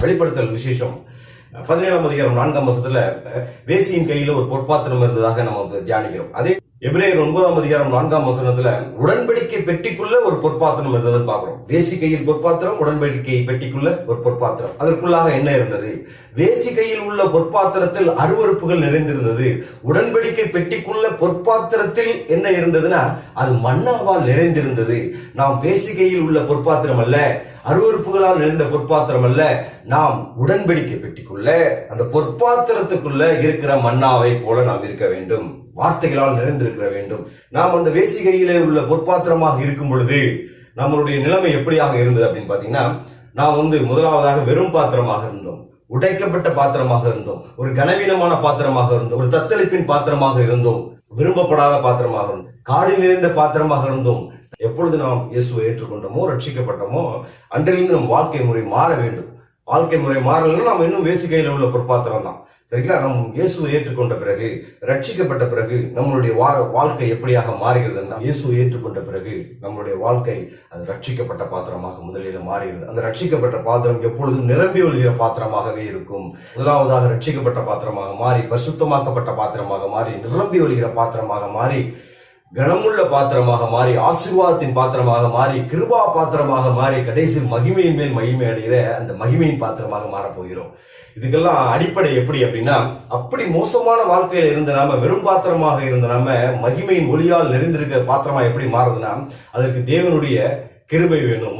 வெளிப்படுத்தல் விசேஷம் 17ஆம் அதிகாரம் 4ஆம் வசனத்துல வேசியின் கையில ஒரு பொற்பாத்திரம் இருந்ததாக நம்ம தியானிக்கிறோம். அதே எபிரேயர் 9ஆம் அதிகாரம் 4ஆம் வசனத்துல உடன்படிக்கை பெட்டிக்குள்ள ஒரு பொற்பாத்திரம் இருந்தது பாக்குறோம். வேசி கையில் பொற்பாத்திரம், உடன்படிக்கை பெட்டிக்குள்ள ஒரு பொற்பாத்திரம். அதற்குள்ளாக என்ன இருந்தது? வேசி கையில் உள்ள பொற்பாத்திரத்தில் அருவருப்புகள் நிறைந்திருந்தது. உடன்படிக்கை பெட்டிக்குள்ள பொற்பாத்திரத்தில் என்ன இருந்ததுன்னா அது மன்னாவால் நிறைந்திருந்தது. நாம் வேசி கையில் உள்ள பொற்பாத்திரம் அல்ல, அருவருப்புகளால் நிறைந்த பொற்பாத்திரம் அல்ல, நாம் உடன்படிக்கை பெட்டிக்குள்ள அந்த பொற்பாத்திரத்துக்குள்ள இருக்கிற மன்னாவை போல நாம் இருக்க வேண்டும். வார்த்தைகளால் நிறைந்திருக்க வேண்டும். நாம் அந்த வேசி கையிலே உள்ள பொற்பாத்திரமாக இருக்கும் பொழுது நம்மளுடைய நிலைமை எப்படியாக இருந்தது அப்படின்னு பாத்தீங்கன்னா, நாம் முதலாவதாக வெறும் பாத்திரமாக இருந்தோம், உடைக்கப்பட்ட பாத்திரமாக இருந்தோம், ஒரு கனவீனமான பாத்திரமாக இருந்தோம், ஒரு தத்தளிப்பின் பாத்திரமாக இருந்தோம், விரும்பப்படாத பாத்திரமாக இருந்தோம், காடி நிறைந்த பாத்திரமாக இருந்தோம். எப்பொழுது நாம் இயேசுவை ஏற்றுக்கொண்டோமோ, ரட்சிக்கப்பட்டோமோ, அன்றிலிருந்து நம் வாழ்க்கை முறை மாற வேண்டும். வாழ்க்கை முறை மாறலன்னா நாம் இன்னும் வேசி கையில உள்ள பொற்பாத்திரம் தான். சரிங்களா? நம் இயேசுவை ஏற்றுக்கொண்ட பிறகு, ரட்சிக்கப்பட்ட பிறகு நம்மளுடைய வாழ்க்கை எப்படியாக மாறுகிறது? இயேசுவை ஏற்றுக்கொண்ட பிறகு நம்மளுடைய வாழ்க்கை அது ரட்சிக்கப்பட்ட பாத்திரமாக முதலில் மாறுகிறது. அந்த ரட்சிக்கப்பட்ட பாத்திரம் எப்பொழுதும் நிரம்பி ஒழுகிற பாத்திரமாகவே இருக்கும். முதலாவதாக ரட்சிக்கப்பட்ட பாத்திரமாக மாறி, பரிசுத்தமாக்கப்பட்ட பாத்திரமாக மாறி, நிரம்பி ஒழுகிற பாத்திரமாக மாறி, கனமுள்ள பாத்திரமாக மாறி, ஆசீர்வாதத்தின் பாத்திரமாக மாறி, கிருபா பாத்திரமாக மாறி, கடைசி மகிமையின் மேல் மகிமை அடைகிற அந்த மகிமையின் பாத்திரமாக மாறப்போகிறோம். இதுக்கெல்லாம் அடிப்படை எப்படி அப்படின்னா, அப்படி மோசமான வாழ்க்கையில இருந்த நாம, வெறும் பாத்திரமாக இருந்த நாம மகிமையின் ஒளியால் நிறைந்திருக்க பாத்திரமா எப்படி மாறுதுன்னா, அதற்கு தேவனுடைய கிருபை வேணும்.